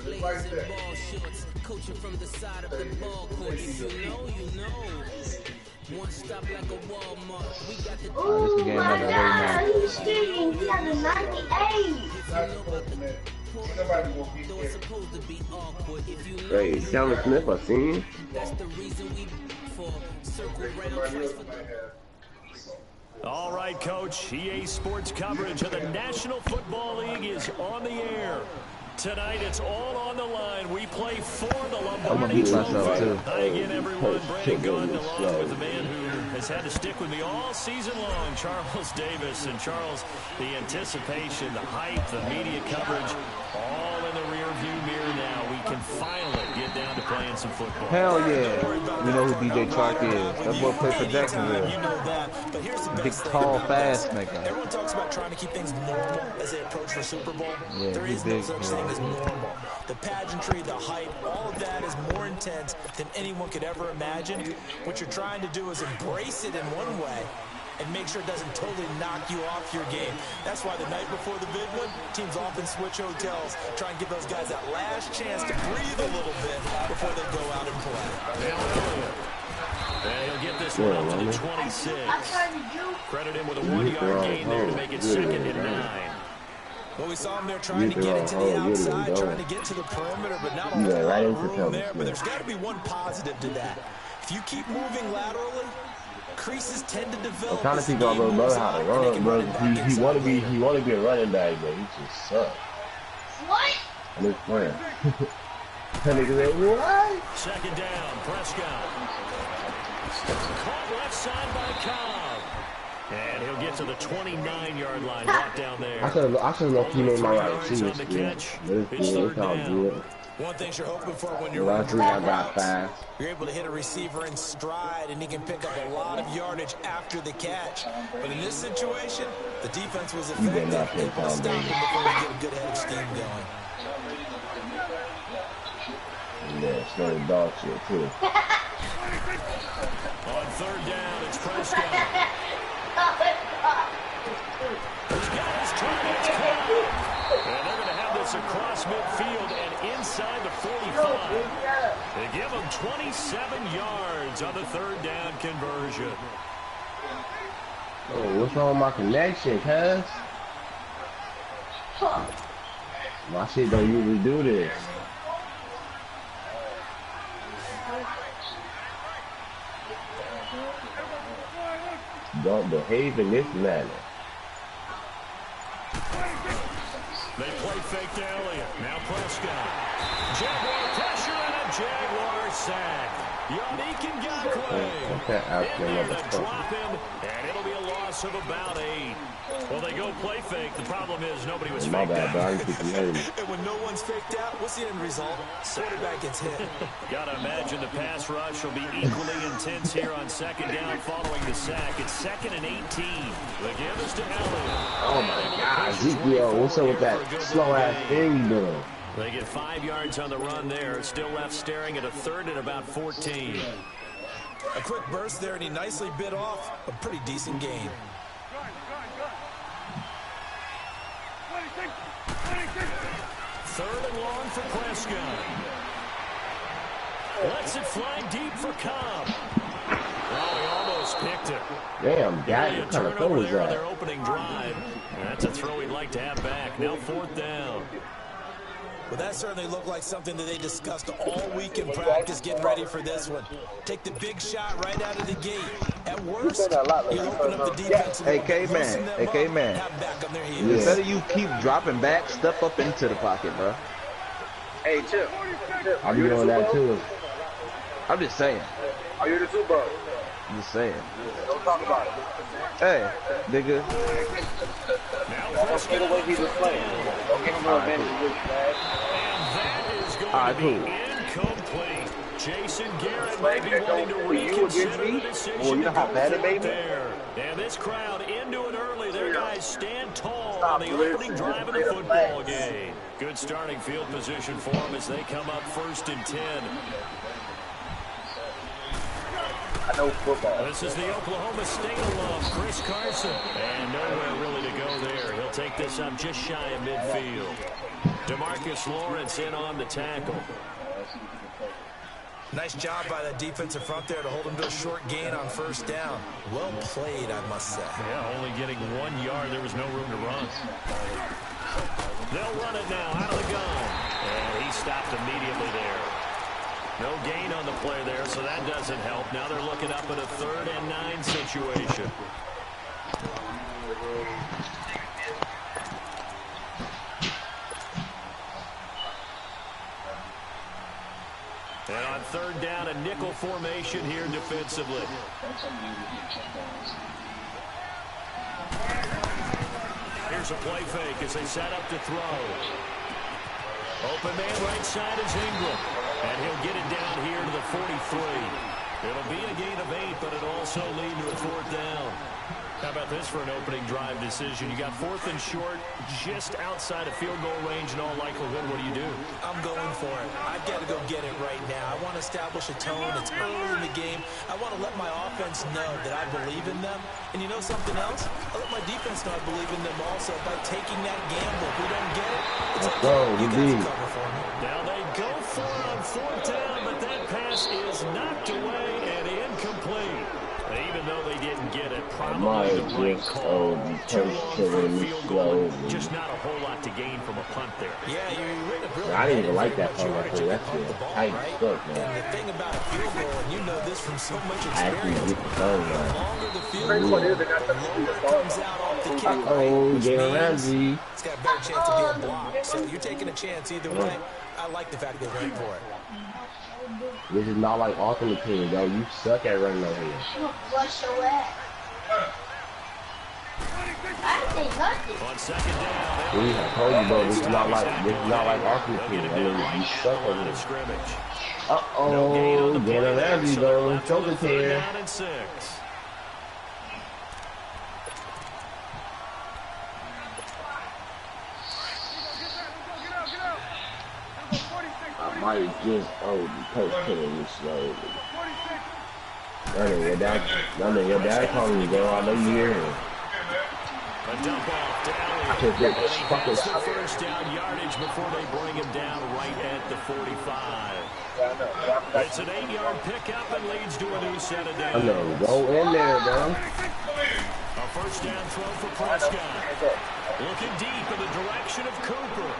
Ladies in ball shorts, coaching from the side of the ball court. If you know, you know. One stop like a Walmart. We got the. Oh my God, he's shooting. He has a 98. Hey, Calvin Smith, I seen you. That's the reason we for circle right on price for. All right, Coach. EA Sports coverage of the National Football League is on the air. Tonight, it's all on the line. We play for the Lombardi Trophy. Again, everyone, Brandon Gunn, along with the man who has had to stick with me all season long, Charles Davis. And Charles, the anticipation, the hype, the media coverage, all in the rearview mirror now. We can finally get down to playing some football. Hell yeah. You know who DJ Clark is. That boy played for Jacksonville. You know that, but here's the big, tall, fast nigga. Everyone talks about trying to keep things normal as they approach for Super Bowl. Yeah, there is no such thing as normal. The pageantry, the hype, all of that is more intense than anyone could ever imagine. What you're trying to do is embrace it in one way and make sure it doesn't totally knock you off your game. That's why the night before the big one, teams often switch hotels, try and give those guys that last chance to breathe a little bit before they go out and play. And he'll get this one up to the 26. Credit him with a 1-yard gain there to make it 2nd and 9. Well, we saw him there trying to get it to the outside, trying to get to the perimeter, but not a whole lot of room there. But there's got to be one positive to that. If you keep moving laterally, creases tend to develop. I'm trying to teach our little brother how to run, bro. He want to be a running back, but he just sucks. What? I'm just playing. That nigga said, what? 2nd down, Prescott. Caught left side by Cobb. And he'll get to the 29-yard line, brought down there. I should have made my right receiver. It's 3rd down. One thing you're hoping for when you're last week I got fast. You're able to hit a receiver in stride, and he can pick up a lot of yardage after the catch. But in this situation, the defense was effective. Able to stop him before we get a good head of steam going. Yeah, it's no dog shit, too. On 3rd down, it's Prescott. He's got his target. And they're going to have this across midfield and inside the 45. They give him 27 yards on the 3rd down conversion. Oh, what's wrong with my connection, cuz? My shit don't usually do this. Don't behave in this manner. They play fake to Elliott. Now Prescott. Jaguar pressure and a Jaguar sack. Yannick Ngakoue in there to drop him, and it'll be a loss of about 8. Well, they go play fake. The problem is nobody was faked out. And when no one's faked out, what's the end result? Quarterback gets hit. Gotta imagine the pass rush will be equally intense here on 2nd down following the sack. It's 2nd and 18. The give is to Elliott. Oh my God, Ezekiel, what's up with that slow-ass thing you doing? They get 5 yards on the run there. Still left staring at a 3rd and about 14. A quick burst there, and he nicely bit off a pretty decent gain. 3rd and long for Prescott. Lets it fly deep for Cobb. Oh, he almost picked it. Damn, guy, what kind of throw was that? Their opening drive. That's a throw he'd like to have back. Now 4th down. Well, that certainly looked like something that they discussed all week in practice, getting ready for this one. Take the big shot right out of the gate. At worst, you open up the defense. Hey, K-Man. Hey, K-Man. Instead of you keep dropping back, step up into the pocket, bro. Hey, Chip. I'm doing that, too. I'm just saying. Are you the Super Bowl? I'm just saying. Don't talk about it. Hey, nigga. Don't take away he's just playing. Don't give him no advantage of this, man. And that is going to be incomplete. Jason Garrett might be wanting to reconsider the decision to go there. And this crowd into it early. Their guys stand tall on the opening drive of the football game. Good starting field position for them as they come up 1st and 10. I know football. This is the Oklahoma State alum, Chris Carson. And nowhere really to go there. He'll take this up just shy of midfield. DeMarcus Lawrence in on the tackle. Nice job by the defensive front there to hold him to a short gain on first down. Well played, I must say. Yeah, only getting 1 yard. There was no room to run. They'll run it now out of the gun. And he stopped immediately there. No gain on the play there, so that doesn't help. Now they're looking up at a 3rd and 9 situation. And on 3rd down, a nickel formation here defensively. Here's a play fake as they set up to throw. Open man right side is Ingram. And he'll get it down here to the 43. It'll be a gain of 8, but it'll also lead to a 4th down. How about this for an opening drive decision? You got 4th and short, just outside of field goal range in all likelihood. What do you do? I'm going for it. I've got to go get it right now. I want to establish a tone. It's early in the game. I want to let my offense know that I believe in them. And you know something else? I let my defense know I believe in them also by taking that gamble. If we don't get it, it's okay. You guys cover for me. Now they go for it on 4th down, but that pass is knocked away and incomplete. Even though they didn't get it, probably the right call. Too long for a field goal. Just not a whole lot to gain from a punt there. Yeah, really I didn't even like that punt right there. That's it. Tight stuff, man. And the thing about a field goal, and you know this from so much I actually experience, get the phone, the man. longer the field goal, the longer it comes out off the kick. Oh, Which Jalen means Ramsey. it's got a better chance of being blocked. So you're taking a chance either way. I like the fact that they went for it. This is not like Ultimate Team, yo. You suck at running over here. Flush your ass. I didn't say nothing. On 2nd down, See, I told you, bro. This is not like Ultimate Team. I mean, you suck over here. scrimmage. Uh-oh, Jalen Ramsey, though. Shoulder tear. Down and 6. I might just, coach killing me slowly. Your dad calling me, bro. I know you hear him. A dump off to Elliott. I can't get this He fucking gets the 1st down yardage before they bring him down right at the 45. It's an 8-yard pickup and leads to a new set of downs. I know, go in there, bro. A 1st down throw for Prescott. Looking deep in the direction of Cooper.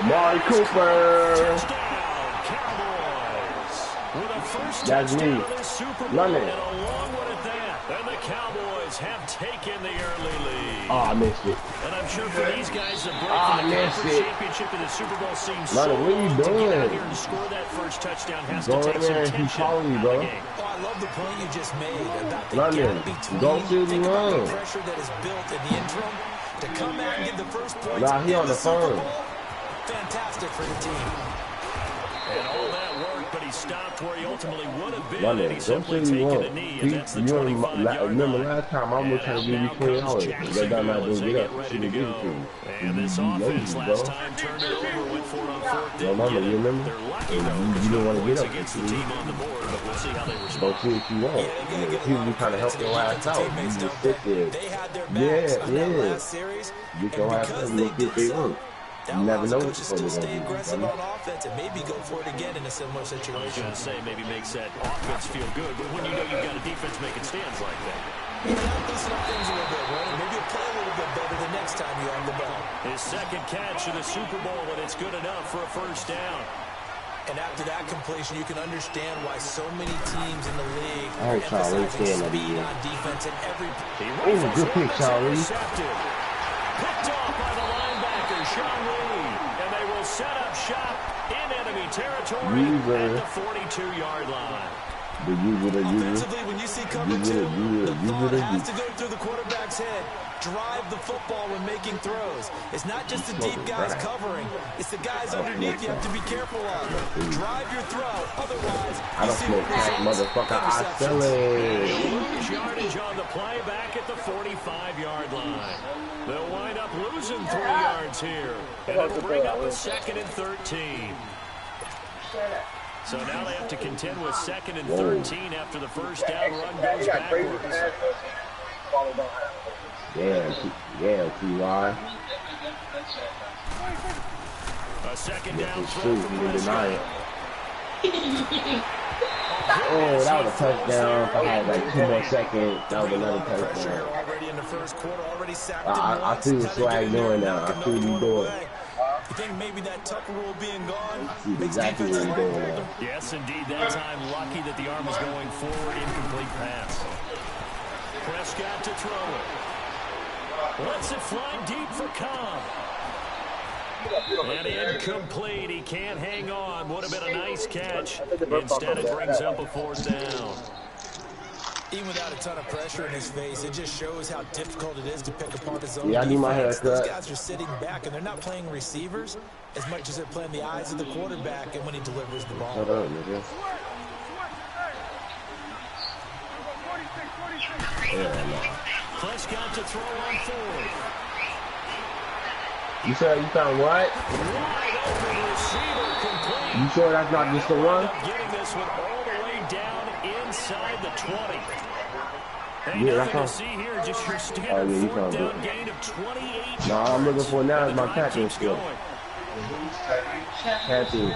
Amari Cooper. Touchdown, Cowboys. With a 1st That's touchdown me. of this Super Bowl London. and a long one at that. And the Cowboys have taken the early lead. Oh, I missed it. And I'm sure for these guys, the break I from the missed conference it. championship to the Super Bowl seems so London, what are you long to get out doing? here and score that 1st touchdown has Go to in take there some and keep tension calling me, out bro. of the game. Oh, I love the point you just made about the London, gap between. go to the Think about run. the pressure that is built in the interim to come out and get the first points Nah, he in on the Super phone. Bowl. Fantastic for the team. And all that worked, but he stopped where he ultimately would have been, London, and he don't simply say you taken won't. a knee, and that's the You 25-yard remember line. last time I was trying to give you Now $20. comes That time I Jacksonville as didn't they get get up. ready Should to have given go. it to you. And this You offense lazy, last bro. time turned it over, went for it on 4th, No, didn't Mama, get you it. remember? They're lucky, You though, didn't because no want to points get up. against the team on the board, but we'll see how they Go respond. see what you want. Yeah, they gotta get a People lot be of trying to help credit your to the ass out. defensive You teammates, just don't sit they? there. They had their backs on that last series, You and go have because to they look if did they so, work. that You never allows know the what coaches you're to gonna stay do, aggressive buddy. on offense and maybe go for it again in a similar I was situation. going to say maybe makes that offense feel good, but when you know you've got a defense making stands like that. You can loosen up things a little bit, right? And maybe you'll play a little bit better the next time you have the ball. His 2nd catch of the Super Bowl, and it's good enough for a 1st down. And after that completion, you can understand why so many teams in the league All right, Charlie, emphasizing stand up speed again. on defense in every. Oh, good pick, Charlie. Intercepted. Picked off by the linebacker, Sean Lee. And they will set up shop in enemy territory at the 42-yard line. Offensively, when you see cover two, the thought has to go through the quarterback's head. Drive the football when making throws. It's not just the deep guys covering. It's the guys underneath you have to be careful of. Drive your throw. Otherwise, I don't smoke crack, motherfucker. I sell it. Lose yardage on the play back at the 45-yard line. They'll wind up losing 3 yards here. And it'll bring up a 2nd and 13. So now they have to contend with 2nd and 13 after the 1st down run goes backwards. Damn, T.Y. A second down It's throw true. for You didn't deny it. Prescott. Oh, that was a touchdown. If I had like 2 more seconds, that was another Pressure here touchdown. already in the first quarter, already sacked him I once. see what Kinda Swag getting there doing now, now. I can see what knock he's one doing. away. You think maybe that Tucker rule being gone I see makes exactly what defenses he's like doing hold now. them? Yes, indeed. That time, lucky that the arm is going forward. Incomplete pass. Prescott to throw it. Lets it fly deep for Cobb. And incomplete. He can't hang on. Would have been a nice catch. Instead, it brings up a 4th down. Even without a ton of pressure in his face, it just shows how difficult it is to pick apart his own Yeah, I need my defense. Those haircut. guys are sitting back, and they're not playing receivers as much as they're playing the eyes of the quarterback and when he delivers the ball. Shut up, nigga. Yeah, no. Prescott to throw on 4th. You said you found what? Wide open receiver complete. You sure that's not just the one? Getting this one all the way down inside the 20. Hey, Yeah, nothing to that's see here, just your Oh, standard yeah, you 4th found down it. gain of 28 No, I'm looking for now is my drive tackling keeps skill. going. Catching.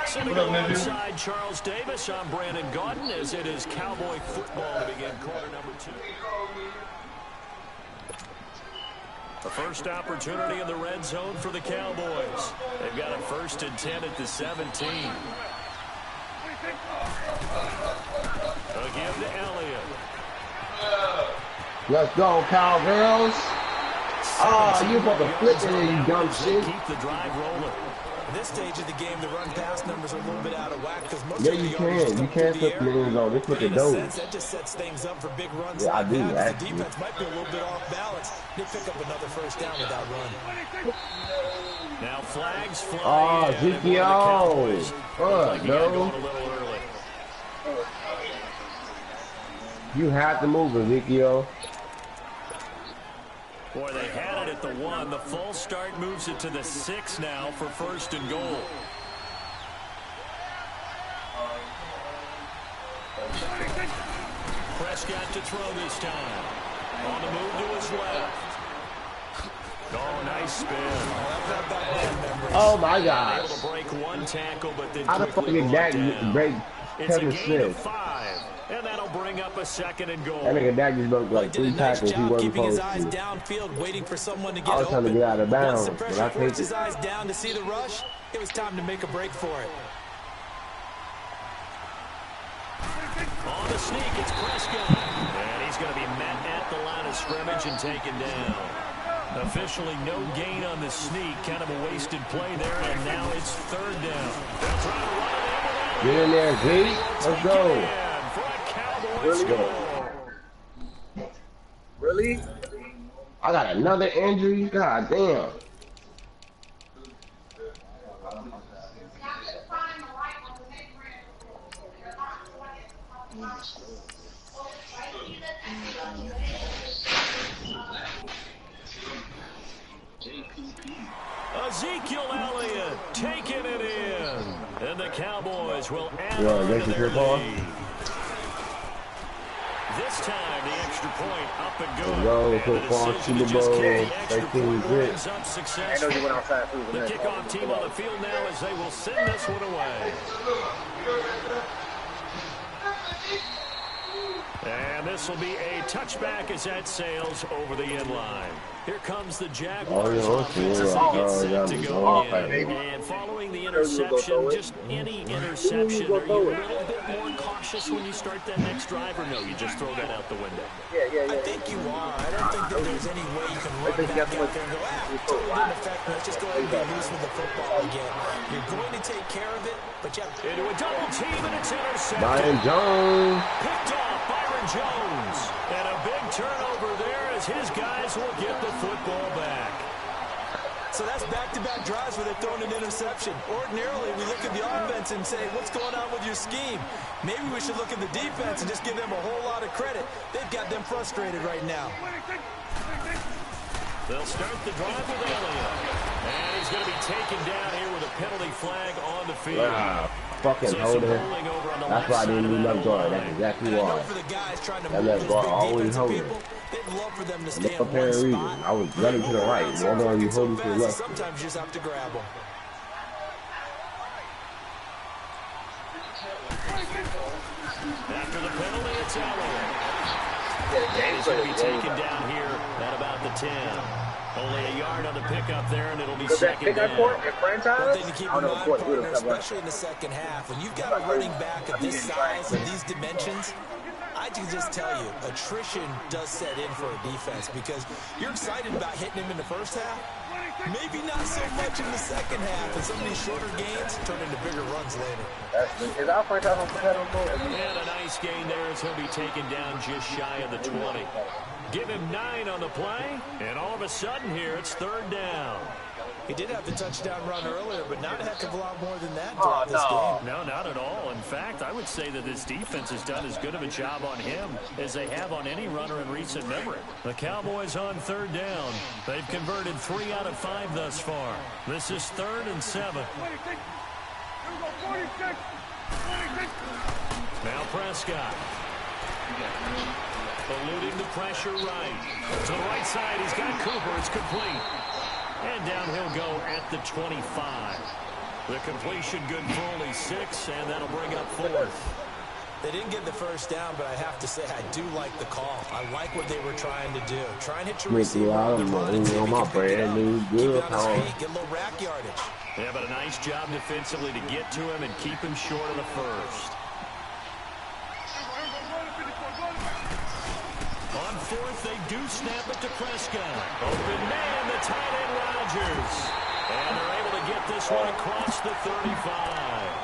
So we go alongside Charles Davis. I'm Brandon Gaudin as it is Cowboy football to begin quarter number 2. The first opportunity in the red zone for the Cowboys. They've got a 1st and 10 at the 17. Again to Elliott. Let's go, Cowgirls. Oh, you about to flip it in, you dumb shit. Keep the drive rolling. At this stage of the game, the run-pass numbers are a little bit out of whack because most Yeah, of the you yards can. You come can through flip the the air. end zone. Just look But at in a those. sense, that just sets things up for big runs Yeah, I like do, that. The actually. defense might be a little bit off balance. They pick up another 1st down with that run. Now flags fly. Oh, in, and one of the Ezekiel. Cowboys look like he got No. going a little early. You have to move, Ezekiel. Boy, they had it at the 1. The false start moves it to the 6 now for 1st and goal. Prescott to throw this time. On the move to his left. Oh, nice spin. Oh my Able gosh. to break one tackle, but then How the fuck quickly did brought that down. break It's a Kevin gain of Smith? 5, and that'll bring up a 2nd and goal. That nigga Dak just broke Well, he like did a 3 nice tackles he job wasn't keeping his supposed eyes to. downfield, waiting for someone to get I was trying to open. get out of Once bounds, the but pressure I forced take his it. eyes down to see the rush, it was time to make a break for it. On the sneak, it's Prescott. And he's going to be met at the line of scrimmage and taken down. Officially no gain on the sneak. Kind of a wasted play there, and now it's 3rd down. They'll try to run it in. Get in there, G. Let's go. For a Cowboys score. Really? I got another injury. God damn. Ezekiel Elliott taking it in. And the Cowboys will add Yeah, on to Jason their Pierre-Paul. lead. This time, the extra point up and good. Go, And the football, decision to Super just Bowl, kick the extra 13 point grit. lines up I know successfully. you went outside too. The kickoff team on the field now as they will send this one away. And this will be a touchback as that sails over the end line. Here comes the Jaguars offense as they get set to go in. And following the interception, just any interception, are you a little bit more cautious when you start that next drive, or no, you just throw that out the window? I think you are. I don't think that there's any way you can run back out there and go, totally didn't affect me. Let's just go ahead and be loose with the football again. You're going to take care of it, but you have to... Into a double team, and it's intercepted. Byron Jones. Picked off Byron Jones. And a big turnover there as his guys will get the football back. So that's back-to-back drives where they're throwing an interception. Ordinarily, we look at the offense and say, what's going on with your scheme? Maybe we should look at the defense and just give them a whole lot of credit. They've got them frustrated right now. They'll start the drive with Elliott. And he's going to be taken down here with a penalty flag on the field. Wow. fucking holder. That's why I didn't do left guard. That's exactly why. That left guard always holding. No apparent reason. I was running to the right. Why are you holding to the left? Sometimes you just have to grab them. After the penalty, it's Elliott. He's going to be taken down here at about the 10. Only a yard on the pickup there, and it'll be second down. One thing to keep in mind, partner, especially in the second half, when you've got a running back of this size and these dimensions, I can just tell you, attrition does set in for a defense because you're excited about hitting him in the first half. Maybe not so much in the second half, and some of these shorter gains turn into bigger runs later. Is our franchise on competitive mode? And a nice gain there as he'll be taken down just shy of the 20. Give him 9 on the play, and all of a sudden here it's third down. He did have the touchdown run earlier, but not a heck of a lot more than that throughout this game. No, not at all. In fact, I would say that this defense has done as good of a job on him as they have on any runner in recent memory. The Cowboys on third down. They've converted 3 out of 5 thus far. This is 3rd and 7. Now Prescott. Eluding the pressure right. To the right side, he's got Cooper. It's complete. And down he'll go at the 25. The completion good for only 6, and that'll bring up 4th. They didn't get the first down, but I have to say I do like the call. I like what they were trying to do. Try and hit your receiver on the run until he can pick it up. Keep it on his feet, get a little rack yardage. Yeah, but a nice job defensively to get to him and keep him short of the first. On 4th, they do snap it to Prescott. Open man, the tight end Rodgers. And they're able to get this one across the 35.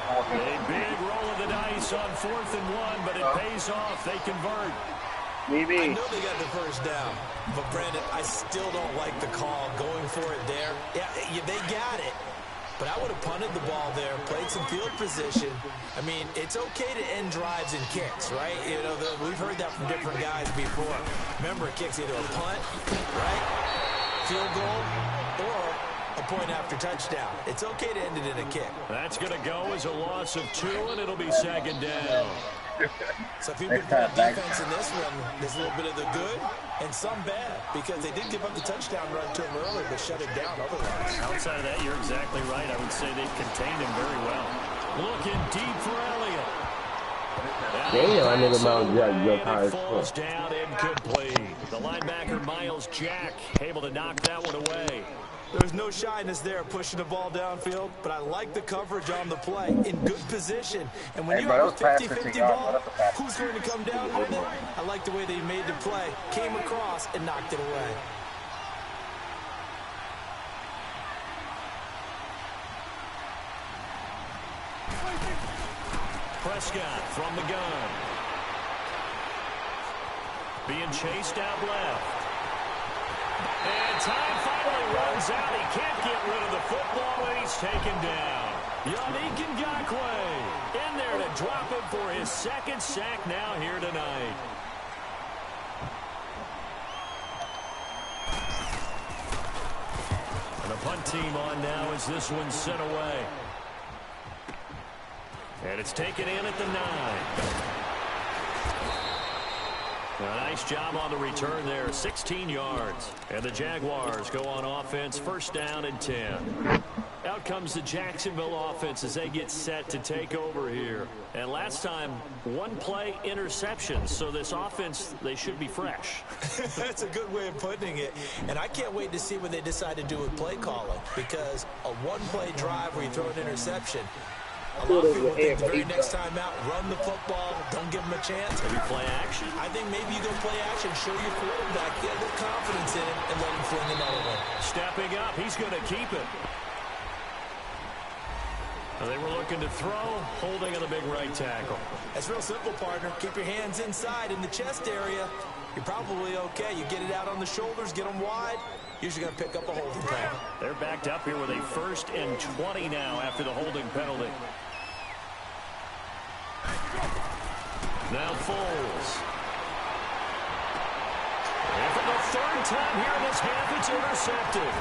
A big roll of the dice on 4th and 1, but it pays off. They convert. I know they got the first down, but Brandon, I still don't like the call going for it there. Yeah, they got it. But I would have punted the ball there, played some field position. I mean, it's okay to end drives and kicks, right? You know, we've heard that from different guys before. Remember, a kick's either a punt, right, field goal, or a point after touchdown. It's okay to end it in a kick. That's going to go as a loss of 2, and it'll be second down. So if you've been playing defense in this one, there's a little bit of the good and some bad because they did give up the touchdown run to him early but shut it down otherwise. Outside of that, you're exactly right. I would say they've contained him very well. Looking deep for Elliott. Damn, I never mind your It falls down incomplete. The linebacker, Miles Jack, able to knock that one away. There's no shyness there pushing the ball downfield, but I like the coverage on the play in good position. And when you have a 50-50 ball, who's going to come down with it? I like the way they made the play, came across, and knocked it away. Prescott from the gun. Being chased out left. And time finally runs out. He can't get rid of the football, and he's taken down. Yannick Ngakoue in there to drop him for his 2nd sack now here tonight. And the punt team on now as this one's sent away. And it's taken in at the 9. A nice job on the return there, 16 yards. And the Jaguars go on offense, 1st down and 10. Out comes the Jacksonville offense as they get set to take over here. And last time, 1 play interception. So this offense, they should be fresh. That's a good way of putting it. And I can't wait to see what they decide to do with play calling. Because a 1-play drive where you throw an interception, a lot of people think the very next time out, run the football, don't give them a chance. Maybe play action? I think maybe you go play action, show your quarterback, get a little confidence in him, and let him fling another one. Stepping up, he's going to keep it. They were looking to throw, holding on the big right tackle. That's real simple, partner. Keep your hands inside in the chest area. You're probably okay. You get it out on the shoulders, get them wide. Usually going to pick up a holding penalty. They're backed up here with a 1st and 20 now after the holding penalty. Now Foles. And for the 3rd time here in this half, it's intercepted.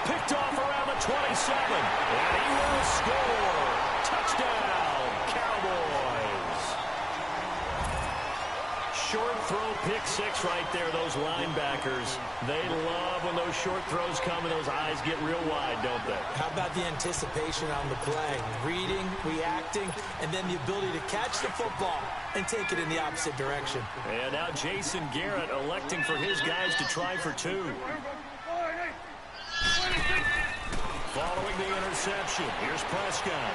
Picked off around the 27. And he will score. Touchdown. short throw pick six right there, those linebackers. They love when those short throws come and those eyes get real wide, don't they? How about the anticipation on the play? Reading, reacting, and then the ability to catch the football and take it in the opposite direction. And now Jason Garrett electing for his guys to try for two. Following the interception, here's Prescott.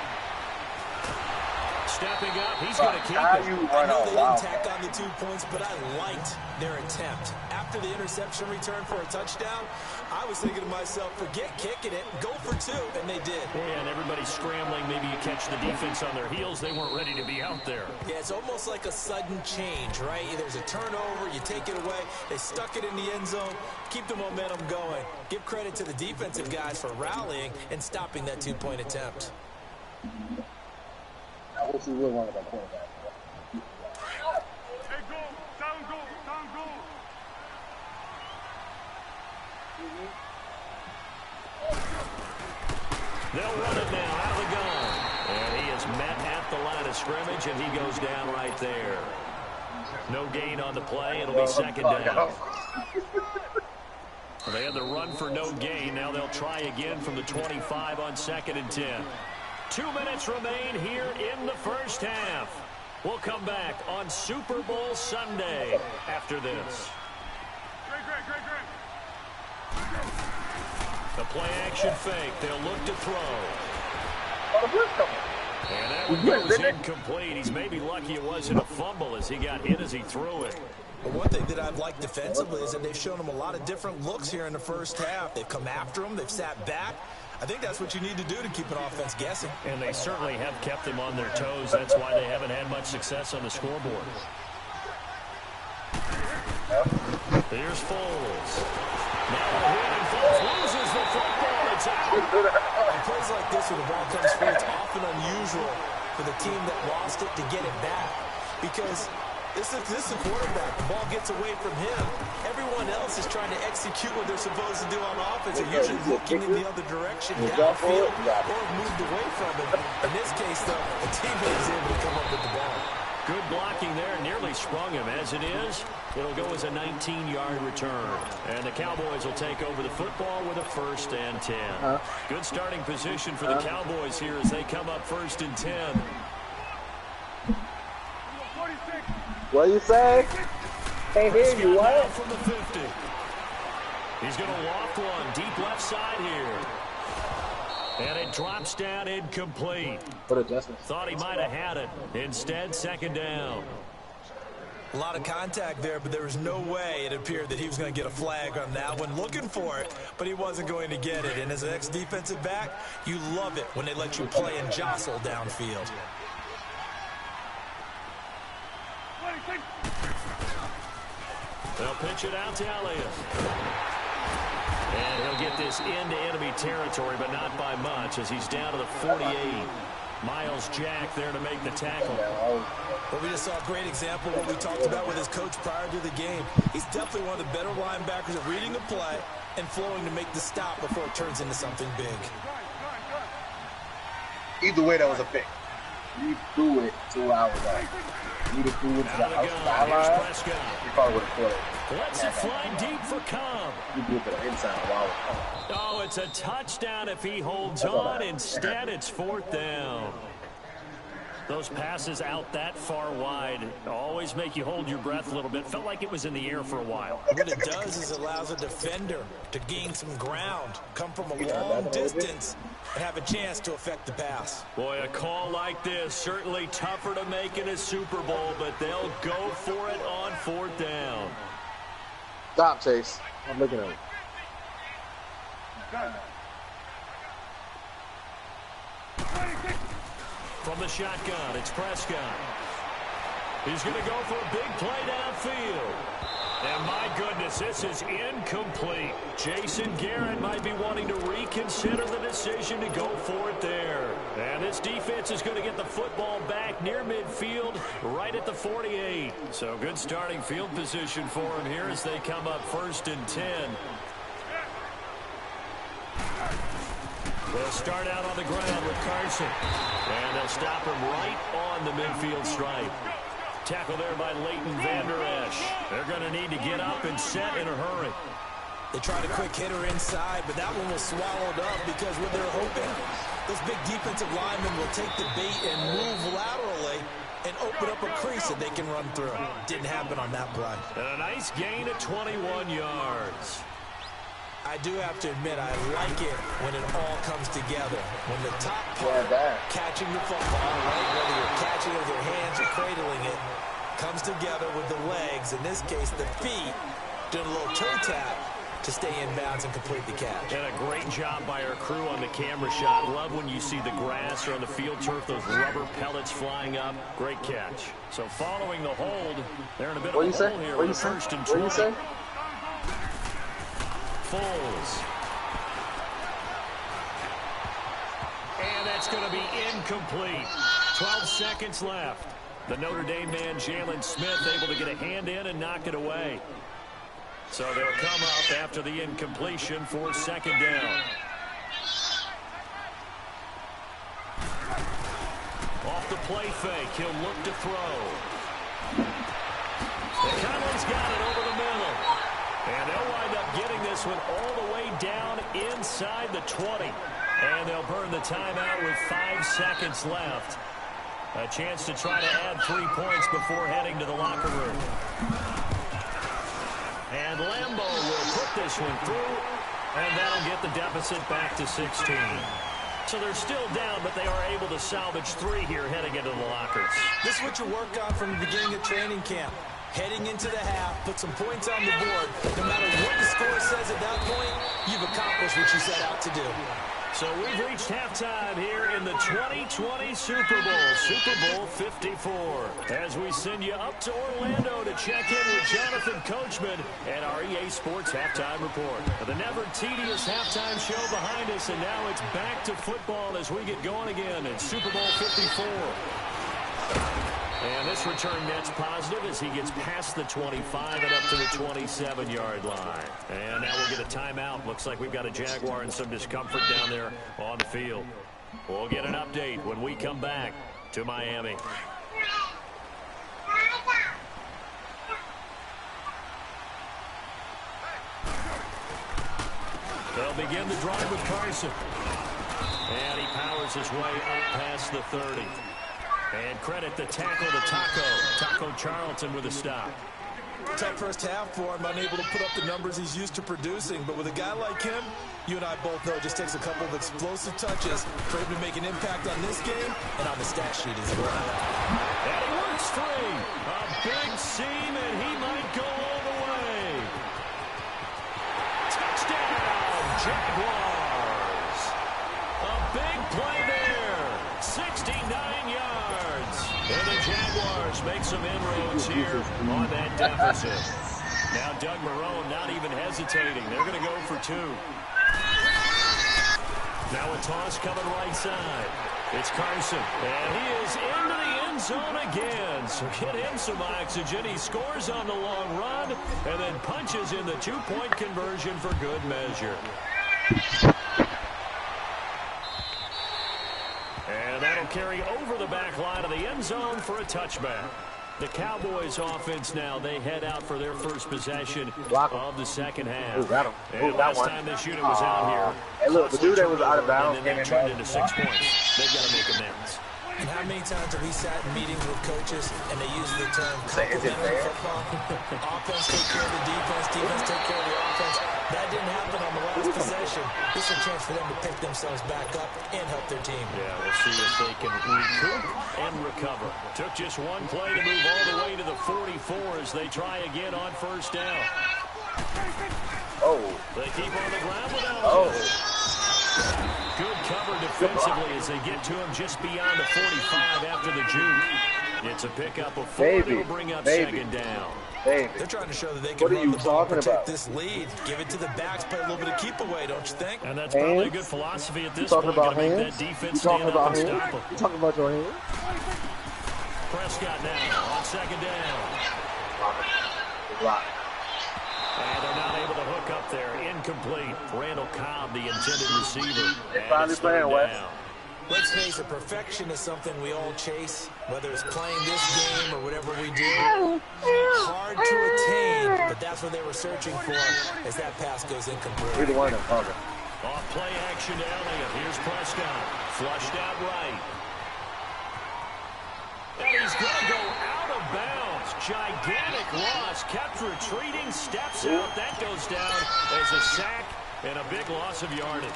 Stepping up, he's going to keep it. I know they didn't tack on the 2 points, but I liked their attempt. After the interception return for a touchdown, I was thinking to myself, forget kicking it, go for two, and they did. Yeah, and everybody's scrambling. Maybe you catch the defense on their heels. They weren't ready to be out there. Yeah, it's almost like a sudden change, right? There's a turnover, you take it away, they stuck it in the end zone, keep the momentum going. Give credit to the defensive guys for rallying and stopping that 2-point attempt. I wish he would want to go quarterback. They'll run it now out of the gun. And he is met at the line of scrimmage, and he goes down right there. No gain on the play. It'll be second down. They had the run for no gain. Now they'll try again from the 25 on 2nd and 10. 2 minutes remain here in the first half. We'll come back on Super Bowl Sunday after this. The play-action fake. They'll look to throw. And that one goes incomplete. He's maybe lucky it wasn't a fumble as he got hit as he threw it. But one thing that I've liked defensively is that they've shown him a lot of different looks here in the first half. They've come after him. They've sat back. I think that's what you need to do to keep an offense guessing. And they certainly have kept them on their toes. That's why they haven't had much success on the scoreboard. Here's Foles. Now a hit and Foles loses the football. It's out. In plays like this where the ball comes free, it's often unusual for the team that lost it to get it back. Because this is a quarterback. The ball gets away from him. Everyone else is trying to execute what they're supposed to do on offense. They're usually looking in the other direction, downfield, or moved away from it. In this case, though, the teammate is able to come up with the ball. Good blocking there. Nearly sprung him. As it is, it'll go as a 19-yard return. And the Cowboys will take over the football with a 1st and 10. Good starting position for the Cowboys here as they come up 1st and 10. What do you say? Can't hear you, what? From the 50. He's going to loft one deep left side here. And it drops down incomplete. What adjustment? Thought he might have had it. Instead, 2nd down. A lot of contact there, but there was no way it appeared that he was going to get a flag on that one. Looking for it, but he wasn't going to get it. And as an ex-defensive back, you love it when they let you play and jostle downfield. They'll pitch it out to Elliott. And he'll get this into enemy territory, but not by much as he's down to the 48. Miles Jack there to make the tackle. Well, we just saw a great example of what we talked about with his coach prior to the game. He's definitely one of the better linebackers at reading the play and flowing to make the stop before it turns into something big. Either way, that was a pick. You threw it 2 hours ago. You threw it to the outside line. You probably would have caught it. Lets it fly deep for Cobb. You threw it to the inside while it was coming. Oh, it's a touchdown if he holds on. Instead, it's 4th down. Those passes out that far wide always make you hold your breath a little bit. Felt like it was in the air for a while. What it does is it allows a defender to gain some ground, come from a long distance, and have a chance to affect the pass. Boy, a call like this, certainly tougher to make in a Super Bowl, but they'll go for it on 4th down. Stop, Chase. I'm looking at it. From the shotgun, it's Prescott. He's going to go for a big play downfield. And my goodness, this is incomplete. Jason Garrett might be wanting to reconsider the decision to go for it there. And this defense is going to get the football back near midfield, right at the 48. So good starting field position for him here as they come up 1st and 10. They'll start out on the ground with Carson. And they'll stop him right on the midfield stripe. Tackle there by Leighton Vander Esch. They're going to need to get up and set in a hurry. They tried a quick hitter inside, but that one was swallowed up because what they're hoping, those big defensive linemen will take the bait and move laterally and open up a crease that they can run through. Didn't happen on that play. And a nice gain at 21 yards. I do have to admit, I like it when it all comes together. When the top part, catching the football, right, whether you're catching it with your hands or cradling it, comes together with the legs, in this case the feet, doing a little toe tap to stay in bounds and complete the catch. And a great job by our crew on the camera shot. Love when you see the grass or on the field turf, those rubber pellets flying up. Great catch. So following the hold, they're in a bit of a hole here with first and 20. Foles. And that's going to be incomplete. 12 seconds left. The Notre Dame man, Jalen Smith, able to get a hand in and knock it away. So they'll come up after the incompletion for second down. Off the play fake, he'll look to throw. Conley's got it over the middle. And they'll wind up getting this one all the way down inside the 20. And they'll burn the timeout with 5 seconds left. A chance to try to add 3 points before heading to the locker room. And Lambeau will put this one through, and that'll get the deficit back to 16. So they're still down, but they are able to salvage 3 here heading into the lockers. This is what you work on from the beginning of training camp. Heading into the half, put some points on the board. No matter what the score says at that point, you've accomplished what you set out to do. So we've reached halftime here in the 2020 Super Bowl, Super Bowl 54. As we send you up to Orlando to check in with Jonathan Coachman and our EA Sports Halftime Report. The never tedious halftime show behind us, and now it's back to football as we get going again in Super Bowl 54. And this return net's positive as he gets past the 25 and up to the 27-yard line. And now we'll get a timeout. Looks like we've got a Jaguar and some discomfort down there on the field. We'll get an update when we come back to Miami. They'll begin the drive with Carson. And he powers his way up past the 30. And credit the tackle to Taco Charlton with a stop. Tough first half for him, unable to put up the numbers he's used to producing. But with a guy like him, you and I both know it just takes a couple of explosive touches for him to make an impact on this game and on the stat sheet as well. And he works free. A big seam, and he might go all the way. Touchdown, Jaguars. A big play there. 69 yards. And the Jaguars make some inroads here on that deficit. Now Doug Marrone not even hesitating. They're going to go for 2. Now a toss coming right side. It's Carson. And he is into the end zone again. So get him some oxygen. He scores on the long run and then punches in the 2-point conversion for good measure. And that'll carry over the back line of the end zone for a touchback. The Cowboys offense now, they head out for their first possession of the second half. And last time this unit was out here, hey, look, the dude that was out of bounds and then that turned into 6 points. They've got to make amends. And how many times have we sat in meetings with coaches and they use the term complementary football? Offense take care of the defense, defense take care of the offense. That didn't happen on the last possession. This is a chance for them to pick themselves back up and help their team. Yeah, we'll see if they can recoup and recover. Took just one play to move all the way to the 44 as they try again on first down. Oh. They keep on the ground without good cover defensively as they get to him just beyond the 45 after the juke. It's a pickup of 4. It'll bring up second down. They're trying to show that they can run the ball, protect this lead, give it to the backs, play a little bit of keep away, don't you think? And that's probably a good philosophy at this point. About make that defense stand up and stop them. You talking about your hands? Prescott now on second down. And they're not able to hook up there. Incomplete. Randall Cobb, the intended receiver. They're finally playing, Wes. Let's face it, perfection is something we all chase, whether it's playing this game or whatever we do. Hard to attain, but that's what they were searching for as that pass goes incomplete. Either one of them cover. Off play action to Elliott. Here's Prescott. Flushed out right. And he's going to go out of bounds. Gigantic loss. Kept retreating. Steps out. That goes down as a sack and a big loss of yardage.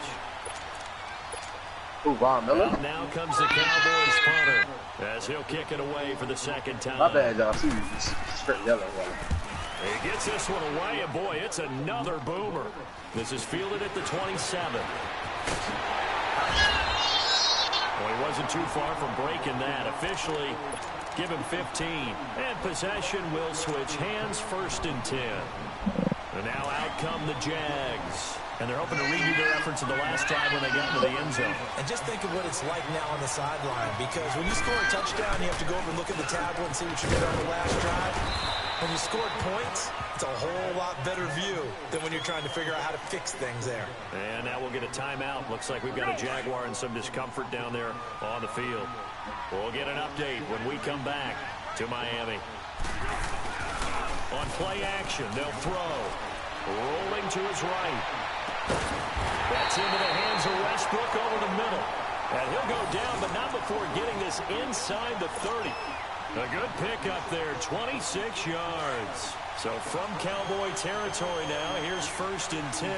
Ooh, Von Miller. Now comes the Cowboys punter as he'll kick it away for the second time. My bad, y'all. See, straight yellow. He gets this one away, and boy, it's another boomer. This is fielded at the 27. Well, he wasn't too far from breaking that. Officially, give him 15. And possession will switch hands, 1st and 10. And now out come the Jags. And they're hoping to redo their efforts in the last drive when they got into the end zone. And just think of what it's like now on the sideline, because when you score a touchdown, you have to go over and look at the tablet and see what you did on the last drive. When you scored points, it's a whole lot better view than when you're trying to figure out how to fix things there. And now we'll get a timeout. Looks like we've got a Jaguar and some discomfort down there on the field. We'll get an update when we come back to Miami. On play action, they'll throw. Rolling to his right. That's into the hands of Westbrook over the middle. And he'll go down, but not before getting this inside the 30. A good pickup there, 26 yards. So from Cowboy territory now, here's 1st and 10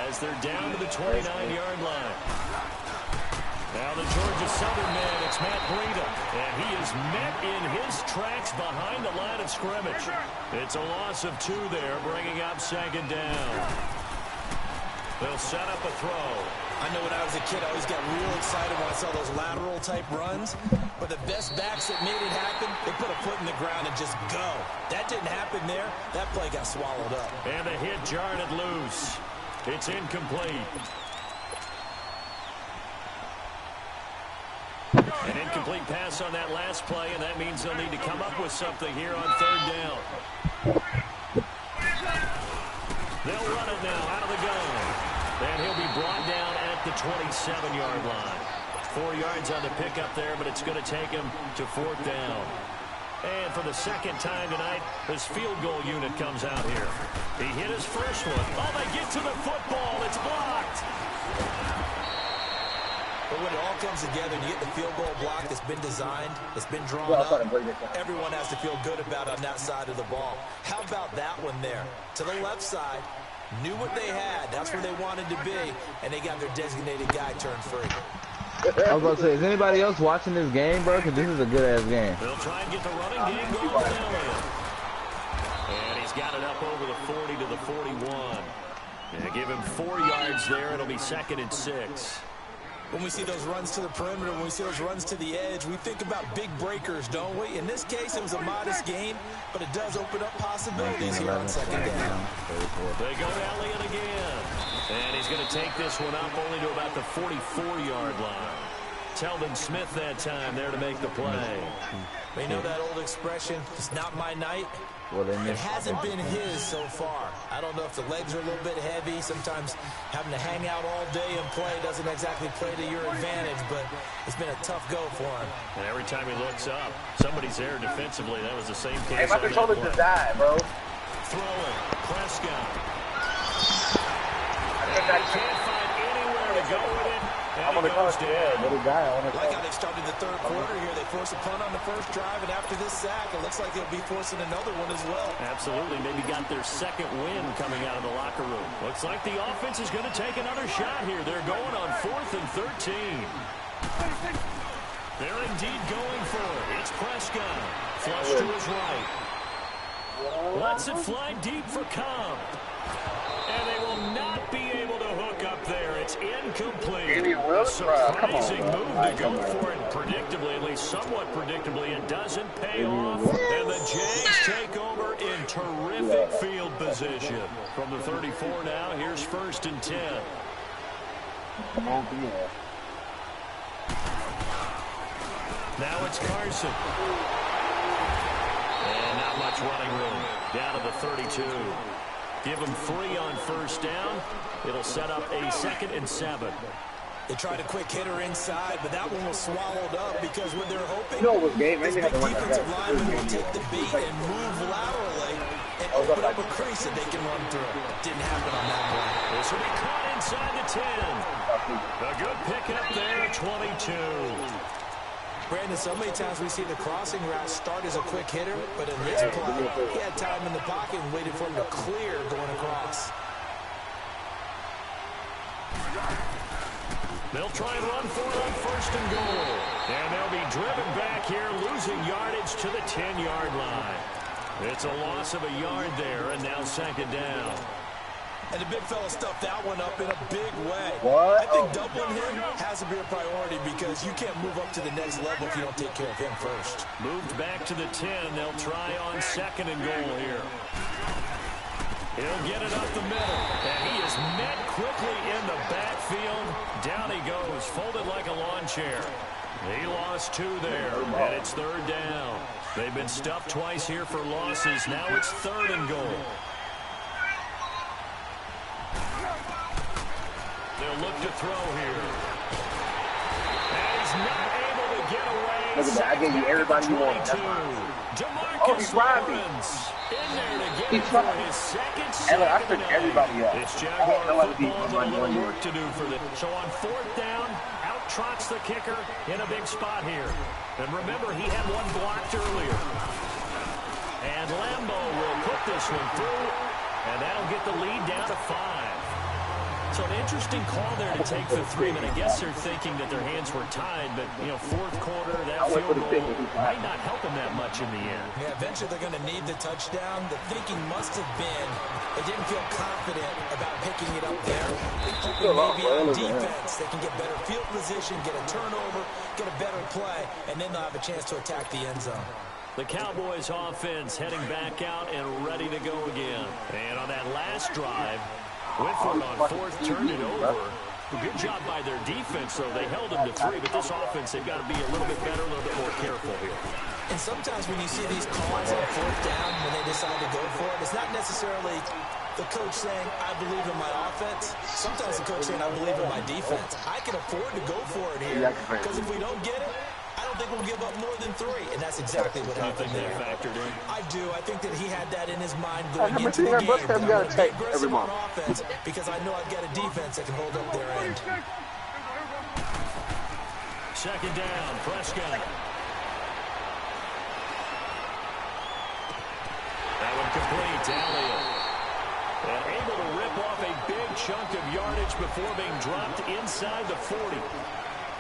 as they're down to the 29-yard line. Now the Georgia Southern man, it's Matt Breida. And he is met in his tracks behind the line of scrimmage. It's a loss of 2 there, bringing up 2nd down. They'll set up a throw. I know when I was a kid, I always got real excited when I saw those lateral-type runs. But the best backs that made it happen, they put a foot in the ground and just go. That didn't happen there. That play got swallowed up. And the hit jarred it loose. It's incomplete. An incomplete pass on that last play, and that means they'll need to come up with something here on 3rd down. They'll run it now out of the gun. And he'll be brought down at the 27-yard line. 4 yards on the pickup there, but it's going to take him to 4th down. And for the second time tonight, his field goal unit comes out here. He hit his first one. Oh, they get to the football. It's blocked. But when it all comes together and you get the field goal block that's been designed, it's been drawn up, everyone has to feel good about on that side of the ball. How about that one there? To the left side, knew what they had. That's where they wanted to be, and they got their designated guy turned free. I was about to say, is anybody else watching this game, bro? Because this is a good-ass game. They'll try and get the running game going with Elliott. And he's got it up over the 40 to the 41. And give him 4 yards there. It'll be 2nd and 6. When we see those runs to the perimeter, when we see those runs to the edge, we think about big breakers, don't we? In this case, it was a modest game, but it does open up possibilities here on 2nd down. They go to Elliott again. And he's going to take this one up only to about the 44-yard line. Telvin Smith that time there to make the play. You know that old expression, it's not my night? Well, it hasn't been his so far. I don't know if the legs are a little bit heavy. Sometimes having to hang out all day and play doesn't exactly play to your advantage, but it's been a tough go for him. And every time he looks up, somebody's there defensively. That was the same case. Hey, my controller just died, bro. Throwing, Prescott. They can't find anywhere to go with it. I'm on the coast there, but he died. Like how they started the 3rd quarter here. They forced a punt on the first drive, and after this sack, it looks like they'll be forcing another one as well. Absolutely. Maybe got their 2nd win coming out of the locker room. Looks like the offense is going to take another shot here. They're going on 4th and 13. They're indeed going for it. It's Prescott. Flush to his right. Lets it fly deep for Cobb. And they will not be able to hook up there. It's incomplete. Surprising move to go for it. Predictably, at least somewhat predictably, it doesn't pay off. And the Jags take over in terrific field position. From the 34 now, here's 1st and 10. Now it's Carson. And not much running room. Down to the 32. Give him 3 on 1st down. It'll set up a 2nd and 7. They tried a quick hitter inside, but that one was swallowed up because what they're hoping this big big defensive lineman will take the beat and move laterally and open up a crease that they can run through. Didn't happen on that play. This will be caught inside the 10. A good pickup there, 22. Brandon, so many times we see the crossing route start as a quick hitter, but in this play, he had time in the pocket and waited for him to clear going across. They'll try and run for it on 1st and goal. And they'll be driven back here, losing yardage to the 10-yard line. It's a loss of a yard there, and now 2nd down. And the big fella stuffed that one up in a big way. What? I think doubling him has to be a priority because you can't move up to the next level if you don't take care of him first. Moved back to the 10. They'll try on 2nd and goal here. He'll get it up the middle, and he is met quickly in the backfield. Down he goes, folded like a lawn chair. He lost 2 there, and it's 3rd down. They've been stuffed twice here for losses. Now it's 3rd and goal. They'll look to throw here. And he's not able to get away. Look at that. I gave you everybody you want. Oh, he's driving. In there to get He's it for his second sack I of the took night. everybody up. It's I Jaguar had no idea football, he was a little running. work to do for them. So on 4th down, out trots the kicker in a big spot here. And remember, he had one blocked earlier. And Lambeau will put this one through, and that'll get the lead down to 5. So an interesting call there to take the 3, but I guess they're thinking that their hands were tied. But, you know, 4th quarter, that field goal might not help them that much in the end. Yeah, eventually they're going to need the touchdown. The thinking must have been they didn't feel confident about picking it up there. Hoping maybe on defense they can get better field position, get a turnover, get a better play, and then they'll have a chance to attack the end zone. The Cowboys offense heading back out and ready to go again. And on that last drive, went for it on 4th, turned it over. Good job by their defense, though. They held them to 3, but this offense, they've got to be a little bit better, a little bit more careful here. And sometimes when you see these calls on 4th down, when they decide to go for it, it's not necessarily the coach saying, I believe in my offense. Sometimes the coach saying, I believe in my defense. I can afford to go for it here, because if we don't get it, I don't think we'll give up more than 3, and that's exactly what happened there. Factored in. I do. I think that he had that in his mind going into the game. I'm going to take every month. On offense because I know I've got a defense that can hold up their end. 2nd down, Prescott. That one complete to Elliott. And able to rip off a big chunk of yardage before being dropped inside the 40.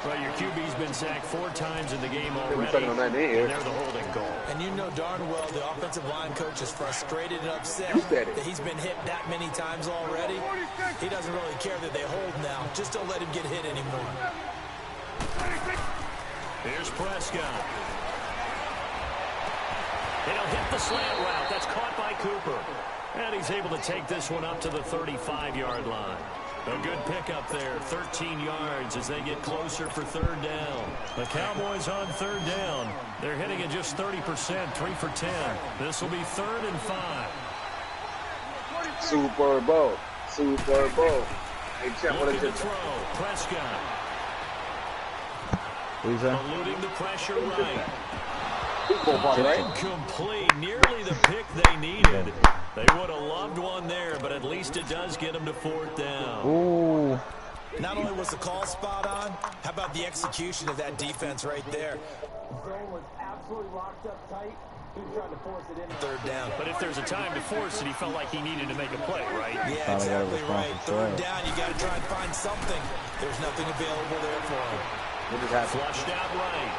Well, your QB's been sacked 4 times in the game already, and they're the holding goal. And you know darn well the offensive line coach is frustrated and upset that he's been hit that many times already. He doesn't really care that they hold now. Just don't let him get hit anymore. Here's Prescott. He'll hit the slant route. That's caught by Cooper. And he's able to take this one up to the 35-yard line. A good pickup there, 13 yards as they get closer for 3rd down. The Cowboys on 3rd down. They're hitting at just 30%, 3 for 10. This will be 3rd and 5. Super Bowl. Super Bowl. Looking to throw, Prescott. Eluding the pressure right. Incomplete, nearly the pick they needed. They would have loved one there, but at least it does get them to 4th down. Ooh. Not only was the call spot on, how about the execution of that defense right there? The zone was absolutely locked up tight. He was trying to force it in 3rd down. But if there's a time to force it, he felt like he needed to make a play, right? Yeah, exactly right. 3rd down, you got to try and find something. There's nothing available there for him. Flushed out right.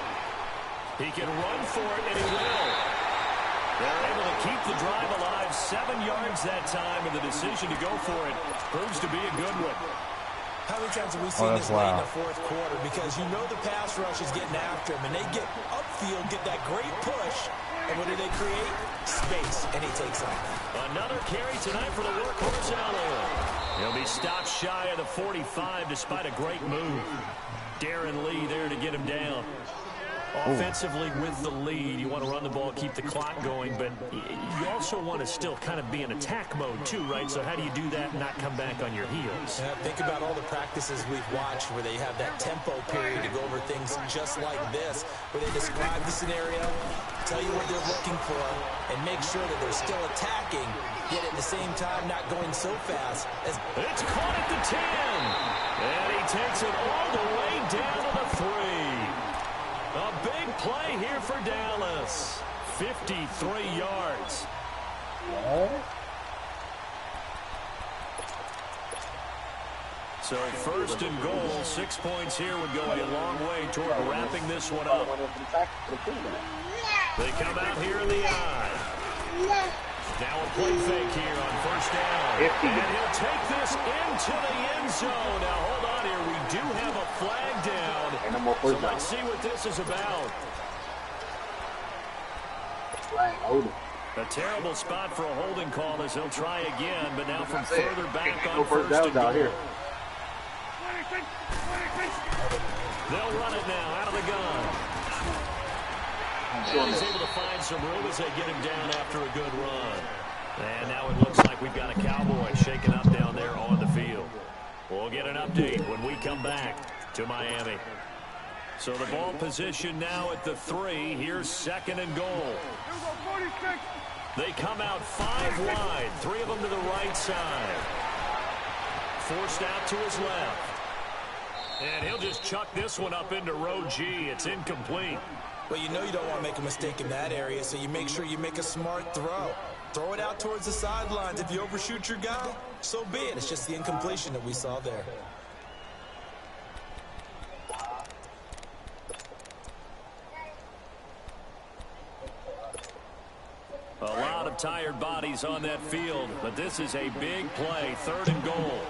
He can run for it, and he will. They're able to keep the drive alive, 7 yards that time, and the decision to go for it proves to be a good one. How many times have we seen this late in the 4th quarter? Because you know the pass rush is getting after him, and they get upfield, get that great push, and what do they create? Space, and he takes off. Another carry tonight for the workhorse Elliott. He'll be stopped shy of the 45 despite a great move. Darren Lee there to get him down. Offensively with the lead, you want to run the ball, keep the clock going, but you also want to still kind of be in attack mode too, right? So how do you do that and not come back on your heels? Yeah, think about all the practices we've watched where they have that tempo period to go over things just like this, where they describe the scenario, tell you what they're looking for, and make sure that they're still attacking, yet at the same time not going so fast. It's caught at the 10, and he takes it all the way down to the 3. A big play here for Dallas. 53 yards. So first and goal, 6 points here would go a long way toward wrapping this one up. They come out here in the eye. Now a play fake here on first down. And he'll take this into the end zone. Now hold on here. We do have a flag down. So let's see what this is about. A terrible spot for a holding call as he'll try again, but now from further back on first and goal. They'll run it now out of the gun. And he's able to find some room as they get him down after a good run. And now it looks like we've got a Cowboy shaking up down there on the field. We'll get an update when we come back to Miami. So the ball position now at the 3. Here's second and goal. They come out 5 wide. 3 of them to the right side. Forced out to his left. And he'll just chuck this one up into row G. It's incomplete. Well, you know you don't want to make a mistake in that area, so you make sure you make a smart throw. Throw it out towards the sidelines. If you overshoot your guy, so be it. It's just the incompletion that we saw there. A lot of tired bodies on that field, but this is a big play. Third and goal.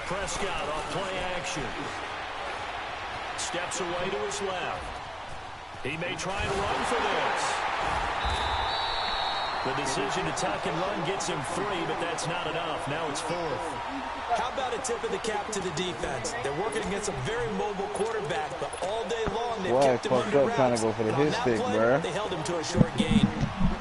Prescott off play action. Steps away to his left. He may try and run for this. The decision to tuck and run gets him 3, but that's not enough. Now it's 4th. How about a tip of the cap to the defense? They're working against a very mobile quarterback, but all day long they've kept him under wraps. Trying to go for the hit stick, bro. They held him to a short gain.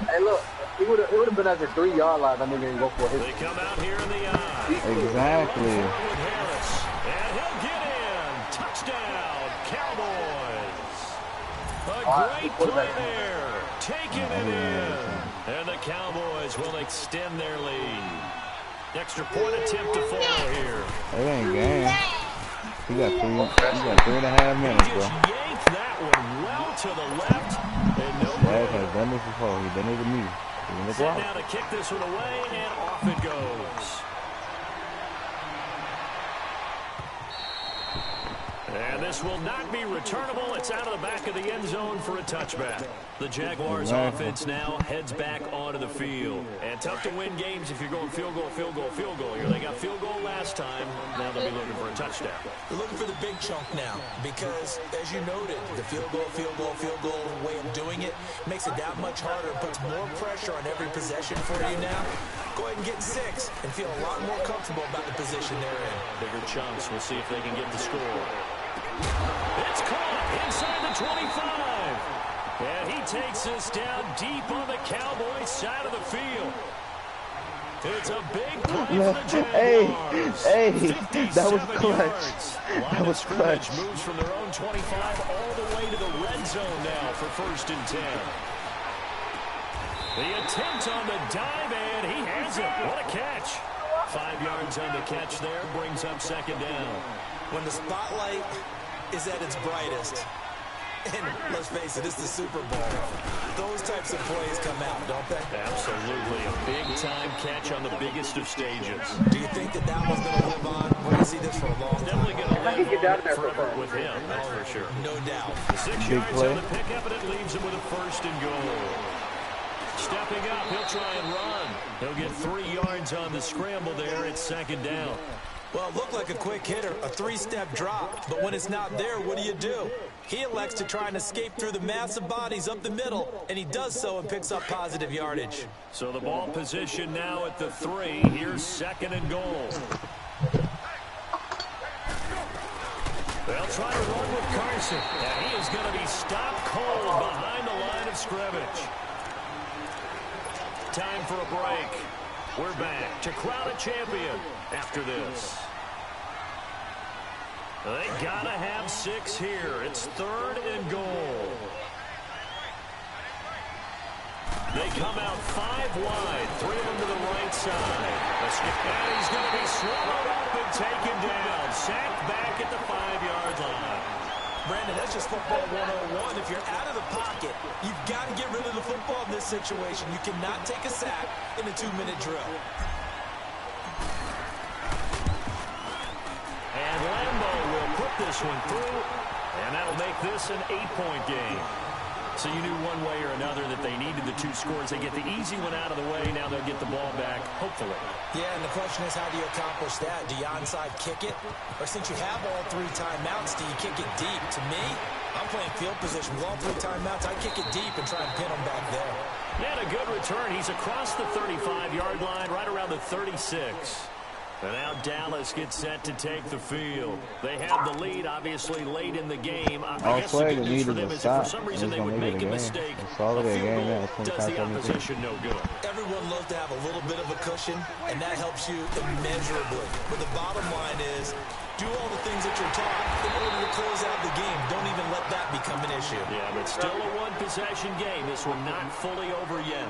Hey, look, it would have been at the 3-yard line. I think they go for a hit. They come out here in the eye. Exactly. Harris, and he'll get in. Touchdown, Cowboys. A great play there. Taking it in. And the Cowboys will extend their lead. Extra point attempt to follow here. It ain't game. You got 3.5 minutes, bro. Just yanked that one well to the left. And no Dad has done this before. He's done it to me. Set now to kick this one away, and off it goes. And this will not be returnable. It's out of the back of the end zone for a touchback. The Jaguars offense now heads back onto the field. And tough to win games if you're going field goal, field goal, field goal. They got field goal last time. Now they'll be looking for a touchdown. They're looking for the big chunk now because, as you noted, the field goal way of doing it makes it that much harder, puts more pressure on every possession for you now. Go ahead and get 6 and feel a lot more comfortable about the position they're in. Bigger chunks. We'll see if they can get the score. It's caught inside the 25. And he takes this down deep on the Cowboys side of the field. It's a big play for the Jaguars. Hey, that was clutch. That was clutch. Moves from their own 25 all the way to the red zone now for 1st and 10. The attempt on the dive, and he has it. What a catch. 5 yards on the catch there, brings up 2nd down. When the spotlight is at its brightest, and let's face it, it's the Super Bowl, those types of plays come out, don't they? Absolutely. A big-time catch on the biggest of stages. Do you think that one's going to live on? We're going to see this for a long time. Definitely going to live on forever with him, that's for sure. No doubt. 6 yards on the pickup, and it leaves him with a 1st and goal. Stepping up, he'll try and run. He'll get 3 yards on the scramble there. It's 2nd down. Well, it looked like a quick hitter, a three-step drop. But when it's not there, what do? He elects to try and escape through the massive bodies up the middle, and he does so and picks up positive yardage. So the ball position now at the 3. Here's 2nd and goal. They'll try to run with Carson, and he is going to be stopped cold behind the line of scrimmage. Time for a break. We're back to crown a champion after this. They gotta have 6 here. It's 3rd and goal. They come out 5 wide, 3 of them to the right side. And he's going to be swallowed up and taken down. Sacked back at the 5-yard line. Brandon, that's just football 101. If you're out of the pocket, you've got to get rid of the football in this situation. You cannot take a sack in a 2-minute drill. And Lambeau will put this one through, and that'll make this an 8-point game. So you knew one way or another that they needed the 2 scores. They get the easy one out of the way. Now they'll get the ball back, hopefully. Yeah, and the question is, how do you accomplish that? Do you onside kick it? Or since you have all 3 timeouts, do you kick it deep? To me, I'm playing field position. With all 3 timeouts, I kick it deep and try and pin them back there. He had a good return. He's across the 35-yard line, right around the 36. And now Dallas gets set to take the field. They have the lead, obviously, late in the game. I guess the good news for them is if for some reason they would make a mistake, a field goal does the opposition no good. Everyone loves to have a little bit of a cushion, and that helps you immeasurably. But the bottom line is, do all the things that you're taught in order to close out the game. Don't even let that become an issue. Yeah, but still a one-possession game. This one not fully over yet.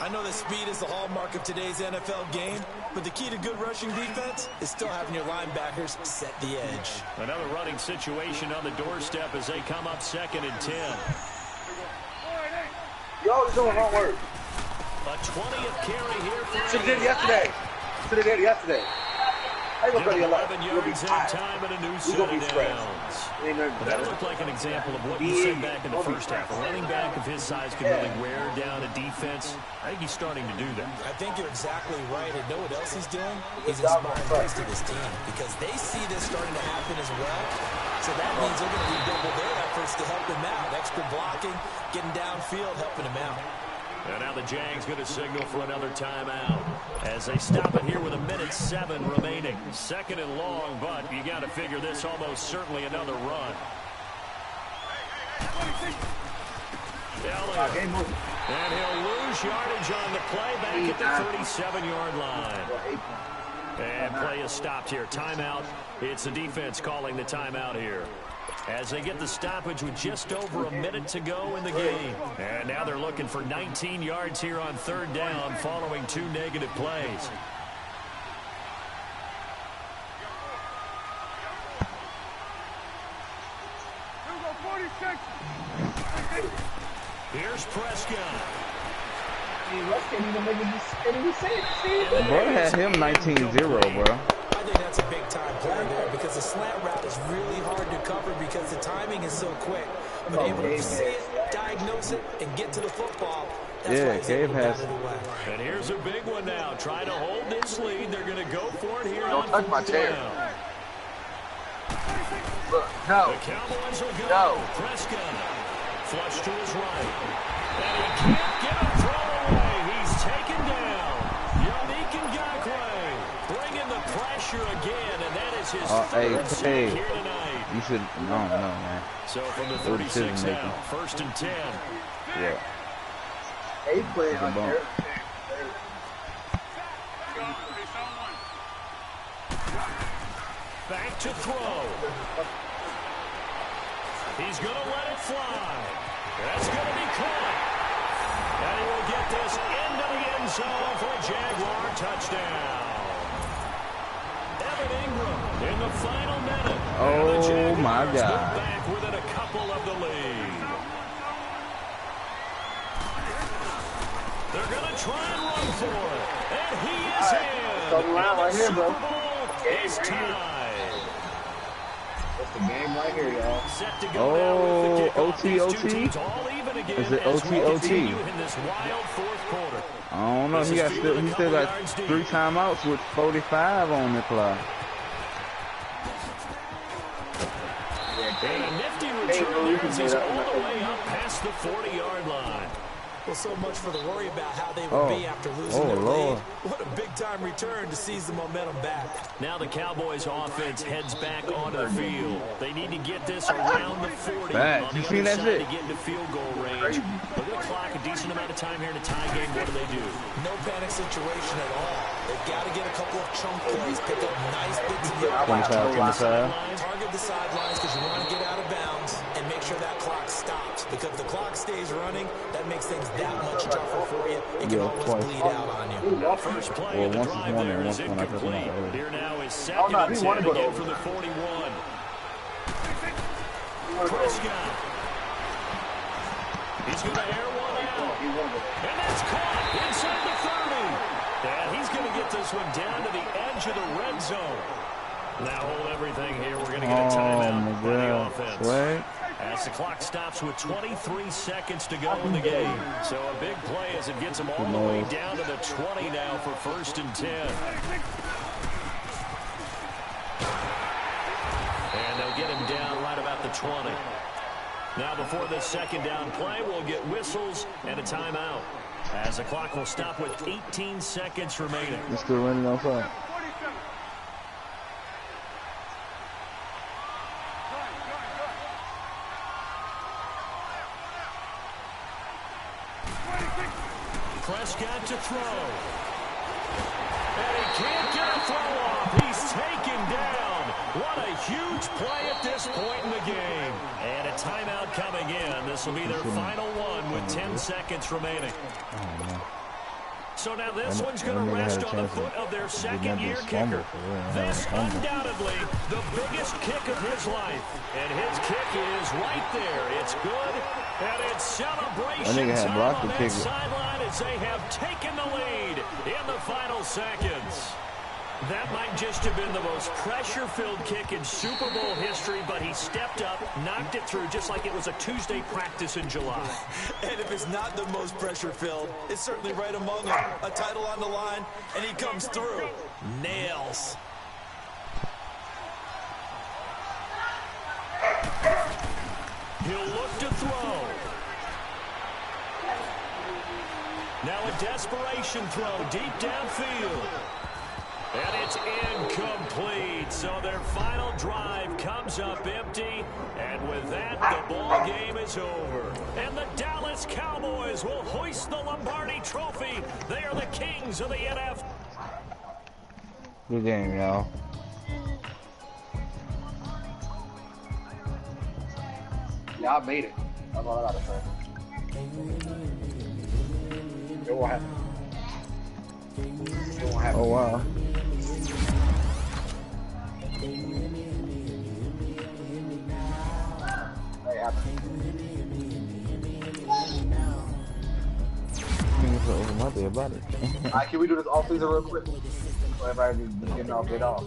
I know that speed is the hallmark of today's NFL game, but the key to good rushing defense is still having your linebackers set the edge. Another running situation on the doorstep as they come up 2nd and 10. You always doing homework. A 20th carry here for Should have did yesterday. Should have did yesterday. I ain't gonna 11 yards at a time and a new set of downs. That looked like an example of what you said back in the first half. A running back of his size can really wear down a defense. I think he's starting to do that. I think you're exactly right. And know what else he's doing? He's inspiring the rest of his team because they see this starting to happen as well. So that means they're going to redouble their efforts to help him out. Extra blocking, getting downfield, helping him out. And now the Jags going to signal for another timeout as they stop it here with 1:07 remaining. 2nd and long, but you got to figure this almost certainly another run. And he'll lose yardage on the play back at the 37-yard line. And play is stopped here. Timeout. It's the defense calling the timeout here, as they get the stoppage with just over a minute to go in the game. And now they're looking for 19 yards here on 3rd down following 2 negative plays. Here's Prescott. Bro had him 19-0, bro. I think that's a big-time play there because the slant route is really hard to cover because the timing is so quick. But able to see it, diagnose it, and get to the football, that's why he's able to bat it away. And here's a big one now. Trying to hold this lead. They're going to go for it here on touch my chair. down. No. The Cowboys will go. No. Prescott flush to his right. And he can't get a throw away. He's taken down. Yannick Ngakoue bringing the pressure again, and that is his third sack here tonight. You should, no, man. So from the 36 now, 1st and 10. Yeah. They play on there. Back to throw. He's going to let it fly. That's going to be caught. And he will get this into the end zone for a Jaguar touchdown. Evan Ingram in the final minute. Oh, my God. Back within a couple of the lead. They're going to try and run for it. And he is in. Right here, bro. Is tied. That's the game right here, y'all. Set to go now with the OT, OT? Is it OT, OT? In this wild 4th quarter. I don't know. He still got 3 timeouts with 45 on the clock. And a nifty return as he's all the way up past the 40-yard line. Well, so much for the worry about how they would be after losing their lead. What a big-time return to seize the momentum back. Now the Cowboys' offense heads back onto the field. They need to get this around the 40 on the other side to get into field goal range. They're going to clock a decent amount of time here in a tie game. What do? No panic situation at all. They've got to get a couple of chunk plays, pick up nice bits of yardage. Target the sidelines because you want to get out of bounds and make sure that clock stops. Because if the clock stays running, that makes things that much tougher for you. It can always bleed out on you. First play of the drive there is incomplete. Here now is second and 10 again for the 41. Prescott. He's going to air one out. And that's caught inside the 30. And he's going to get this one down to the edge of the red zone. Now hold everything here. We're going to get a timeout by the offense. Right. As the clock stops with 23 seconds to go in the game. So a big play as it gets them all the way down to the 20 now for 1st and 10. And they'll get him down right about the 20. Now before this second down play, we'll get whistles and a timeout. As the clock will stop with 18 seconds remaining. You're still running outside. Prescott to throw. And he can't get a throw off. He's taken down. What a huge play at this point in the game. And a timeout coming in. This will be their final one with 10 seconds remaining. So now this one's going to rest on the foot of their second-year kicker. This undoubtedly the biggest kick of his life. And his kick is right there. It's good. And it's celebration time on that sideline as they have taken the lead in the final seconds. That might just have been the most pressure-filled kick in Super Bowl history, but he stepped up, knocked it through just like it was a Tuesday practice in July. And if it's not the most pressure-filled, it's certainly right among them. A title on the line, and he comes through. Nails. He'll look to throw. Now a desperation throw deep downfield. And it's incomplete. So their final drive comes up empty. And with that, the ball game is over. And the Dallas Cowboys will hoist the Lombardi Trophy. They are the kings of the NFL. Good game, y'all. Y'all made it. That's all I gotta say. It won't happen. It won't happen. Oh, wow. About it. Alright, can we do this off season real quick? So everybody just getting off, get off.